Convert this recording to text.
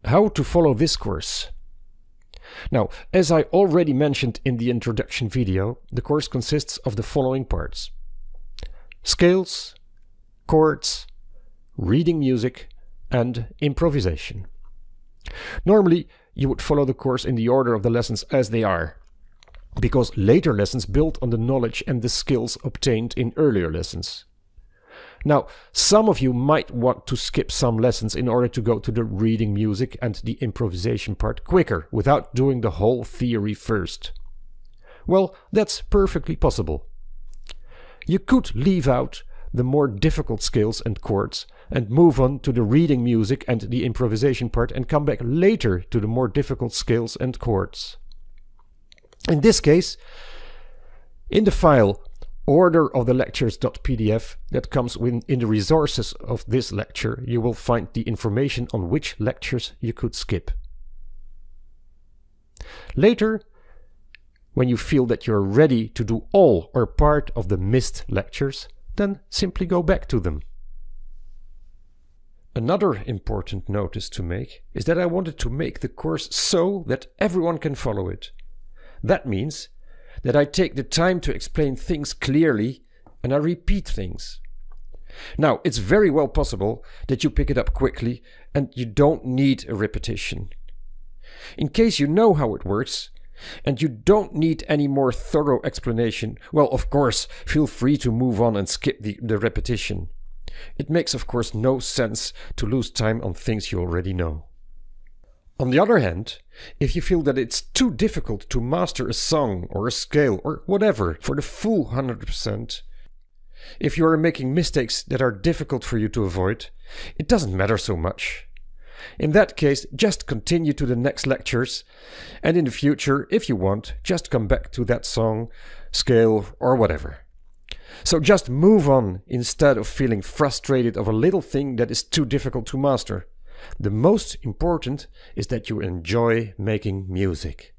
How to follow this course? Now, as I already mentioned in the introduction video, the course consists of the following parts: scales, chords, reading music, and improvisation. Normally, you would follow the course in the order of the lessons as they are, because later lessons build on the knowledge and the skills obtained in earlier lessons. Now, some of you might want to skip some lessons in order to go to the reading music and the improvisation part quicker, without doing the whole theory first. Well, that's perfectly possible. You could leave out the more difficult scales and chords and move on to the reading music and the improvisation part and come back later to the more difficult scales and chords. In this case, in the file order-of-the-lectures.pdf that comes in the resources of this lecture, you will find the information on which lectures you could skip. Later, when you feel that you're ready to do all or part of the missed lectures, then simply go back to them. Another important notice to make is that I wanted to make the course so that everyone can follow it. That means that I take the time to explain things clearly and I repeat things. Now, it's very well possible that you pick it up quickly and you don't need a repetition. In case you know how it works and you don't need any more thorough explanation, well, of course, feel free to move on and skip the repetition. It makes, of course, no sense to lose time on things you already know. On the other hand, if you feel that it's too difficult to master a song or a scale or whatever for the full 100%, if you are making mistakes that are difficult for you to avoid, it doesn't matter so much. In that case, just continue to the next lectures, and in the future, if you want, just come back to that song, scale, or whatever. So just move on instead of feeling frustrated of a little thing that is too difficult to master. The most important is that you enjoy making music.